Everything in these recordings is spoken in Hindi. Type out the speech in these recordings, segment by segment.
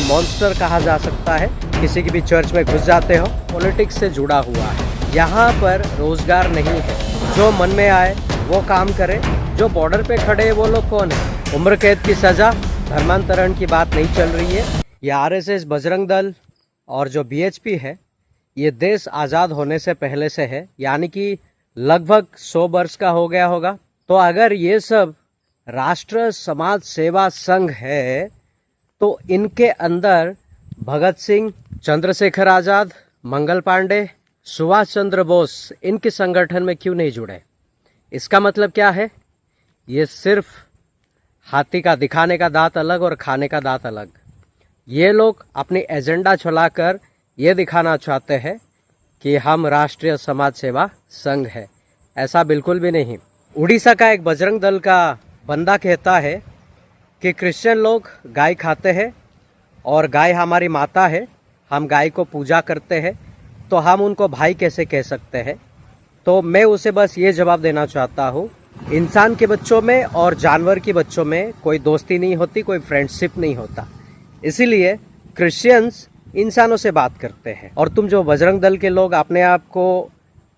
मॉन्स्टर कहा जा सकता है। किसी की भी चर्च में घुस जाते हो, पॉलिटिक्स से जुड़ा हुआ है। यहाँ पर रोजगार नहीं है, जो मन में आए वो काम करे। जो बॉर्डर पे खड़े हैं वो लोग कौन है? उम्र कैद की सजा, धर्मांतरण की बात नहीं चल रही है। ये आरएसएस, बजरंग दल और जो बीएचपी है, ये देश आज़ाद होने से पहले से है, यानी कि लगभग 100 वर्ष का हो गया होगा। तो अगर ये सब राष्ट्र समाज सेवा संघ है तो इनके अंदर भगत सिंह, चंद्रशेखर आज़ाद, मंगल पांडे, सुभाष चंद्र बोस इनके संगठन में क्यों नहीं जुड़े? इसका मतलब क्या है? ये सिर्फ हाथी का दिखाने का दांत अलग और खाने का दांत अलग। ये लोग अपनी एजेंडा चलाकर ये दिखाना चाहते हैं कि हम राष्ट्रीय समाज सेवा संघ है। ऐसा बिल्कुल भी नहीं। उड़ीसा का एक बजरंग दल का बंदा कहता है कि क्रिश्चियन लोग गाय खाते हैं और गाय हमारी माता है, हम गाय को पूजा करते हैं, तो हम उनको भाई कैसे कह सकते हैं? तो मैं उसे बस ये जवाब देना चाहता हूँ, इंसान के बच्चों में और जानवर के बच्चों में कोई दोस्ती नहीं होती, कोई फ्रेंडशिप नहीं होता। इसीलिए क्रिश्चियंस इंसानों से बात करते हैं। और तुम जो बजरंग दल के लोग अपने आप को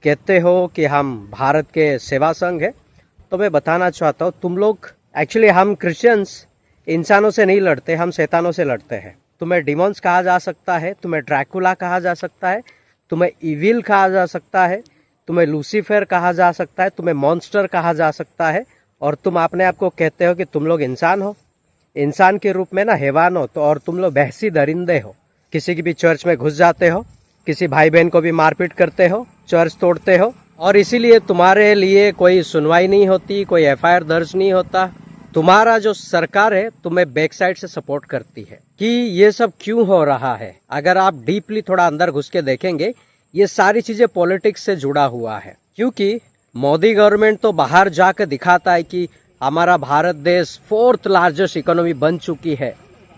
कहते हो कि हम भारत के सेवा संघ है, तो मैं बताना चाहता हूँ तुम लोग एक्चुअली, हम क्रिश्चियंस इंसानों से नहीं लड़ते, हम शैतानों से लड़ते हैं। तुम्हें डिमॉन्स कहा जा सकता है, तुम्हें ड्रैकुला कहा जा सकता है, तुम्हें इविल कहा जा सकता है, तुम्हें लूसीफर कहा जा सकता है, तुम्हें मॉन्स्टर कहा जा सकता है, और तुम अपने आप को कहते हो कि तुम लोग इंसान हो, इंसान के रूप में ना हैवान हो। तो और तुम लोग बहसी दरिंदे हो। किसी की भी चर्च में घुस जाते हो, किसी भाई बहन को भी मारपीट करते हो, चर्च तोड़ते हो, और इसीलिए तुम्हारे लिए कोई सुनवाई नहीं होती, कोई एफआईआर दर्ज नहीं होता। तुम्हारा जो सरकार है तुम्हें बैक साइड से सपोर्ट करती है। कि ये सब क्यों हो रहा है? अगर आप डीपली थोड़ा अंदर घुस के देखेंगे, ये सारी चीजें पॉलिटिक्स से जुड़ा हुआ है। क्योंकि मोदी गवर्नमेंट तो बाहर जाकर दिखाता है कि हमारा भारत देश 4th लार्जेस्ट इकोनॉमी बन चुकी है।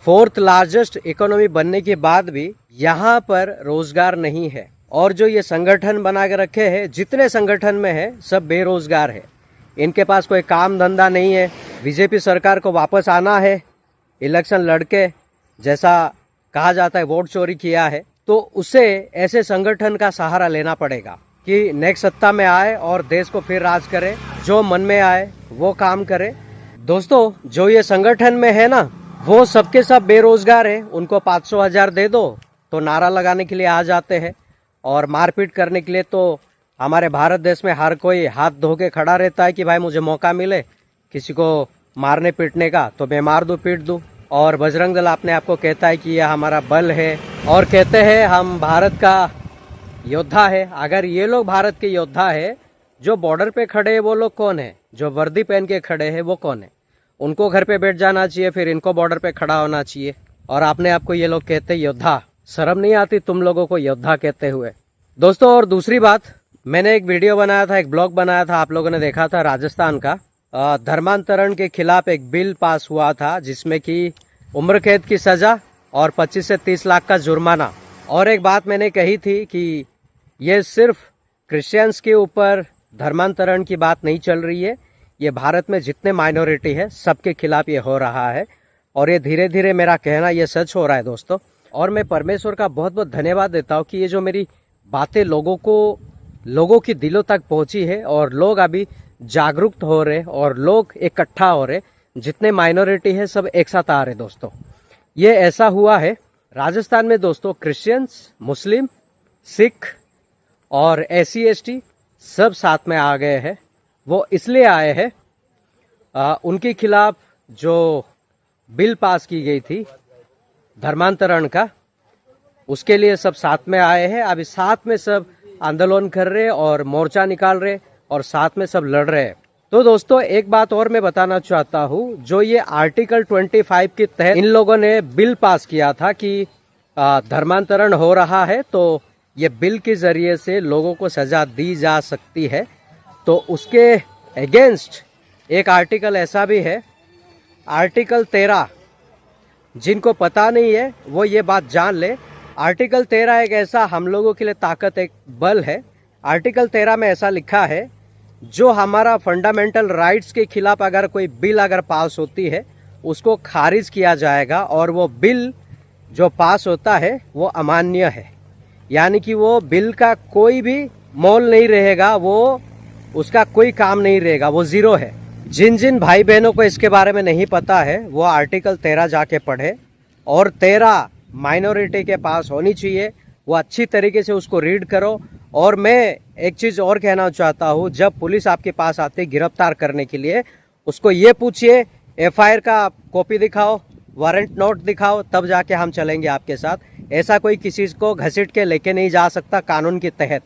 4th लार्जेस्ट इकोनॉमी बनने के बाद भी यहाँ पर रोजगार नहीं है। और जो ये संगठन बना के रखे हैं, जितने संगठन में है सब बेरोजगार है। इनके पास कोई काम धंधा नहीं है। बीजेपी सरकार को वापस आना है, इलेक्शन लड़के, जैसा कहा जाता है वोट चोरी किया है, तो उसे ऐसे संगठन का सहारा लेना पड़ेगा कि नेक्स्ट सत्ता में आए और देश को फिर राज करे, जो मन में आए वो काम करे। दोस्तों, जो ये संगठन में है ना, वो सबके सब बेरोजगार है। उनको 500,000 दे दो तो नारा लगाने के लिए आ जाते हैं, और मारपीट करने के लिए तो हमारे भारत देश में हर कोई हाथ धो के खड़ा रहता है कि भाई मुझे मौका मिले किसी को मारने पीटने का तो मैं मार दूं, पीट दूं। और बजरंग दल अपने आप को कहता है कि यह हमारा बल है, और कहते हैं हम भारत का योद्धा है। अगर ये लोग भारत के योद्धा है, जो बॉर्डर पे खड़े हैं वो लोग कौन है? जो वर्दी पहन के खड़े हैं वो कौन है? उनको घर पे बैठ जाना चाहिए, फिर इनको बॉर्डर पे खड़ा होना चाहिए। और अपने आप को ये लोग कहते हैं योद्धा। शर्म नहीं आती तुम लोगों को योद्धा कहते हुए? दोस्तों, और दूसरी बात, मैंने एक वीडियो बनाया था, एक ब्लॉग बनाया था, आप लोगों ने देखा था, राजस्थान का धर्मांतरण के खिलाफ एक बिल पास हुआ था, जिसमें कि उम्र कैद की सजा और 25 से 30 लाख का जुर्माना। और एक बात मैंने कही थी कि ये सिर्फ क्रिश्चियंस के ऊपर धर्मांतरण की बात नहीं चल रही है, ये भारत में जितने माइनॉरिटी है सबके खिलाफ ये हो रहा है। और ये धीरे धीरे मेरा कहना ये सच हो रहा है दोस्तों। और मैं परमेश्वर का बहुत बहुत धन्यवाद देता हूँ कि ये जो मेरी बातें लोगों की दिलों तक पहुंची है, और लोग अभी जागरूक हो रहे, और लोग इकट्ठा हो रहे, जितने माइनॉरिटी है सब एक साथ आ रहे। दोस्तों, ये ऐसा हुआ है राजस्थान में दोस्तों, क्रिश्चियंस, मुस्लिम, सिख और SC ST सब साथ में आ गए हैं। वो इसलिए आए हैं, उनके खिलाफ जो बिल पास की गई थी धर्मांतरण का, उसके लिए सब साथ में आए हैं। अभी साथ में सब आंदोलन कर रहे और मोर्चा निकाल रहे और साथ में सब लड़ रहे हैं। तो दोस्तों, एक बात और मैं बताना चाहता हूँ, जो ये आर्टिकल 25 के तहत इन लोगों ने बिल पास किया था कि धर्मांतरण हो रहा है, तो ये बिल के जरिए से लोगों को सजा दी जा सकती है। तो उसके अगेंस्ट एक आर्टिकल ऐसा भी है, आर्टिकल 13। जिनको पता नहीं है वो ये बात जान ले, आर्टिकल 13 एक ऐसा हम लोगों के लिए ताकत, एक बल है। आर्टिकल 13 में ऐसा लिखा है, जो हमारा फंडामेंटल राइट्स के खिलाफ अगर कोई बिल अगर पास होती है, उसको खारिज किया जाएगा, और वो बिल जो पास होता है वो अमान्य है, यानी कि वो बिल का कोई भी मोल नहीं रहेगा, वो उसका कोई काम नहीं रहेगा, वो जीरो है। जिन जिन भाई बहनों को इसके बारे में नहीं पता है वो आर्टिकल 13 जाके पढ़े, और 13 माइनॉरिटी के पास होनी चाहिए, वो अच्छी तरीके से उसको रीड करो। और मैं एक चीज़ और कहना चाहता हूँ, जब पुलिस आपके पास आती है गिरफ्तार करने के लिए, उसको ये पूछिए FIR का कॉपी दिखाओ, वारंट नोट दिखाओ, तब जाके हम चलेंगे आपके साथ। ऐसा कोई किसी को घसीट के लेके नहीं जा सकता कानून के तहत।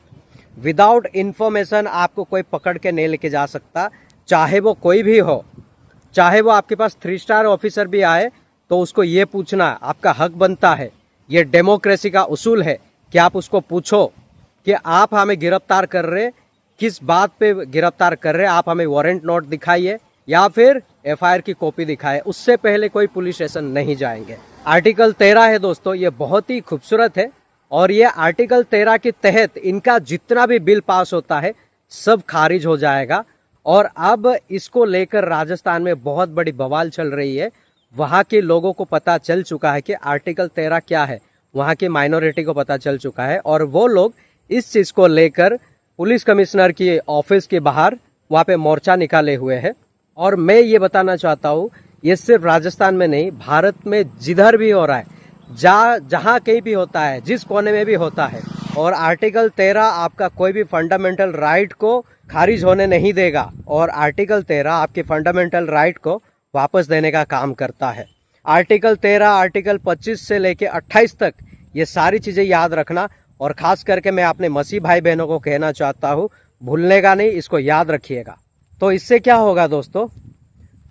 विदाउट इन्फॉर्मेशन आपको कोई पकड़ के नहीं लेके जा सकता, चाहे वो कोई भी हो, चाहे वो आपके पास 3 स्टार ऑफिसर भी आए, तो उसको ये पूछना आपका हक बनता है। ये डेमोक्रेसी का उसूल है कि आप उसको पूछो कि आप हमें गिरफ्तार कर रहे, किस बात पे गिरफ्तार कर रहे, आप हमें वारंट नोट दिखाइए या फिर FIR की कॉपी दिखाए, उससे पहले कोई पुलिस स्टेशन नहीं जाएंगे। आर्टिकल 13 है दोस्तों, ये बहुत ही खूबसूरत है, और ये आर्टिकल 13 के तहत इनका जितना भी बिल पास होता है सब खारिज हो जाएगा। और अब इसको लेकर राजस्थान में बहुत बड़ी बवाल चल रही है। वहाँ के लोगों को पता चल चुका है कि आर्टिकल 13 क्या है, वहाँ की माइनॉरिटी को पता चल चुका है, और वो लोग इस चीज़ को लेकर पुलिस कमिश्नर की ऑफिस के बाहर वहाँ पे मोर्चा निकाले हुए हैं। और मैं ये बताना चाहता हूँ, ये सिर्फ राजस्थान में नहीं, भारत में जिधर भी हो रहा है, जहाँ कहीं भी होता है, जिस कोने में भी होता है, और आर्टिकल 13 आपका कोई भी फंडामेंटल राइट को खारिज होने नहीं देगा, और आर्टिकल 13 आपके फंडामेंटल राइट को वापस देने का काम करता है। आर्टिकल 13, आर्टिकल 25 से लेके 28 तक ये सारी चीज़ें याद रखना, और ख़ास करके मैं अपने मसीह भाई बहनों को कहना चाहता हूँ, भूलने का नहीं, इसको याद रखिएगा। तो इससे क्या होगा दोस्तों,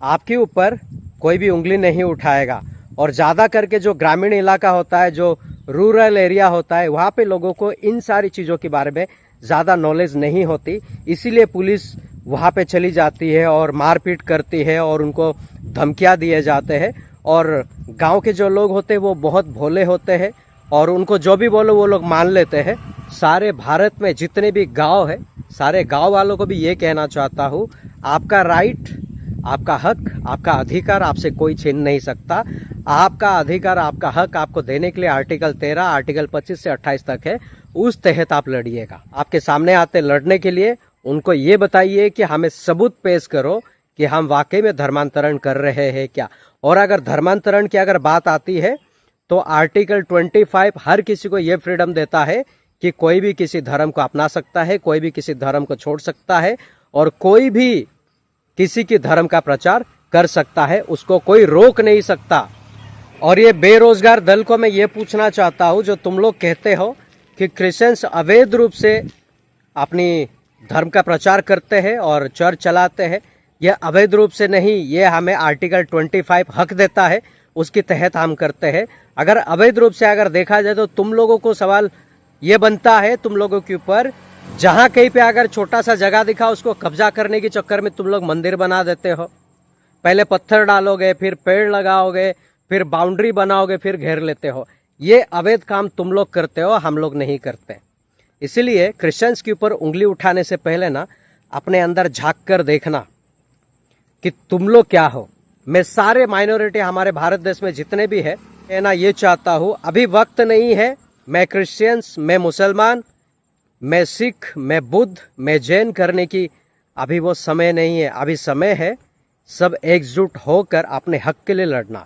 आपके ऊपर कोई भी उंगली नहीं उठाएगा। और ज़्यादा करके जो ग्रामीण इलाका होता है, जो रूरल एरिया होता है, वहाँ पे लोगों को इन सारी चीज़ों के बारे में ज़्यादा नॉलेज नहीं होती, इसीलिए पुलिस वहाँ पे चली जाती है और मारपीट करती है और उनको धमकियाँ दिए जाते हैं। और गांव के जो लोग होते हैं वो बहुत भोले होते हैं, और उनको जो भी बोलो वो लोग मान लेते हैं। सारे भारत में जितने भी गांव है, सारे गांव वालों को भी ये कहना चाहता हूँ, आपका राइट, आपका हक, आपका अधिकार आपसे कोई छीन नहीं सकता। आपका अधिकार, आपका हक आपको देने के लिए आर्टिकल 13, आर्टिकल 25 से 28 तक है, उस तहत आप लड़िएगा। आपके सामने आते लड़ने के लिए उनको ये बताइए कि हमें सबूत पेश करो कि हम वाकई में धर्मांतरण कर रहे हैं क्या। और अगर धर्मांतरण की अगर बात आती है तो आर्टिकल 25 हर किसी को ये फ्रीडम देता है कि कोई भी किसी धर्म को अपना सकता है, कोई भी किसी धर्म को छोड़ सकता है, और कोई भी किसी की धर्म का प्रचार कर सकता है, उसको कोई रोक नहीं सकता। और ये बेरोजगार दल को मैं ये पूछना चाहता हूँ, जो तुम लोग कहते हो कि क्रिश्चियंस अवैध रूप से अपनी धर्म का प्रचार करते हैं और चर्च चलाते हैं, यह अवैध रूप से नहीं, ये हमें आर्टिकल 25 हक देता है, उसके तहत हम करते हैं। अगर अवैध रूप से अगर देखा जाए तो तुम लोगों को सवाल ये बनता है, तुम लोगों के ऊपर, जहाँ कहीं पे अगर छोटा सा जगह दिखा उसको कब्जा करने के चक्कर में तुम लोग मंदिर बना देते हो। पहले पत्थर डालोगे, फिर पेड़ लगाओगे, फिर बाउंड्री बनाओगे, फिर घेर लेते हो। ये अवैध काम तुम लोग करते हो, हम लोग नहीं करते। इसीलिए क्रिश्चियंस के ऊपर उंगली उठाने से पहले ना अपने अंदर झांक कर देखना कि तुम लोग क्या हो। मैं सारे माइनॉरिटी हमारे भारत देश में जितने भी है ना, ये चाहता हूँ, अभी वक्त नहीं है मैं क्रिश्चियंस, मैं मुसलमान, मैं सिख, मैं बुद्ध, मैं जैन करने की, अभी वो समय नहीं है। अभी समय है सब एकजुट होकर अपने हक के लिए लड़ना।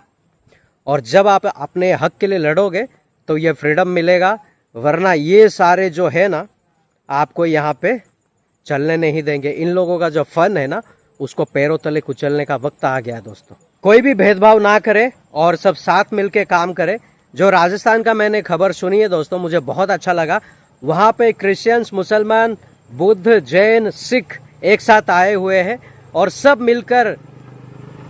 और जब आप अपने हक के लिए लड़ोगे तो ये फ्रीडम मिलेगा, वरना ये सारे जो है ना आपको यहाँ पे चलने नहीं देंगे। इन लोगों का जो फन है ना, उसको पैरों तले कुचलने का वक्त आ गया दोस्तों। कोई भी भेदभाव ना करे और सब साथ मिलके काम करे। जो राजस्थान का मैंने खबर सुनी है दोस्तों, मुझे बहुत अच्छा लगा। वहाँ पे क्रिश्चियंस, मुसलमान, बुद्ध, जैन, सिख एक साथ आए हुए हैं और सब मिलकर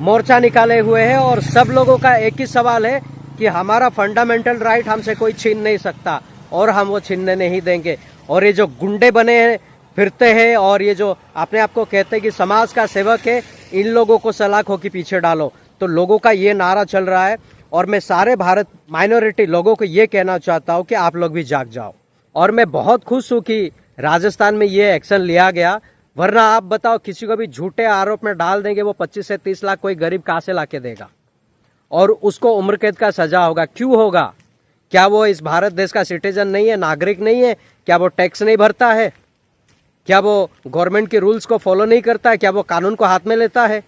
मोर्चा निकाले हुए हैं, और सब लोगों का एक ही सवाल है कि हमारा फंडामेंटल राइट हमसे कोई छीन नहीं सकता और हम वो छीनने नहीं देंगे। और ये जो गुंडे बने हैं, फिरते हैं, और ये जो अपने आप को कहते हैं कि समाज का सेवक है, इन लोगों को सलाखों के पीछे डालो। तो लोगों का ये नारा चल रहा है, और मैं सारे भारत माइनॉरिटी लोगों को ये कहना चाहता हूँ कि आप लोग भी जाग जाओ। और मैं बहुत खुश हूँ कि राजस्थान में ये एक्शन लिया गया, वरना आप बताओ किसी को भी झूठे आरोप में डाल देंगे, वो 25 से 30 लाख कोई गरीब कहाँ से लाके देगा, और उसको उम्र कैद का सजा होगा। क्यों होगा? क्या वो इस भारत देश का सिटीजन नहीं है, नागरिक नहीं है? क्या वो टैक्स नहीं भरता है? क्या वो गवर्नमेंट के रूल्स को फॉलो नहीं करता है? क्या वो कानून को हाथ में लेता है?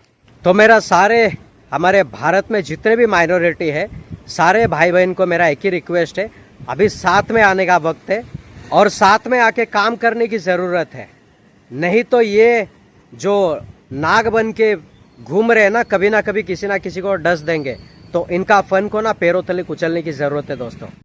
तो मेरा सारे हमारे भारत में जितने भी माइनॉरिटी है, सारे भाई बहन को मेरा एक ही रिक्वेस्ट है, अभी साथ में आने का वक्त है और साथ में आके काम करने की ज़रूरत है। नहीं तो ये जो नाग बन के घूम रहे हैं ना कभी किसी ना किसी को डस देंगे। तो इनका फन को ना पैरों तले कुचलने की ज़रूरत है दोस्तों।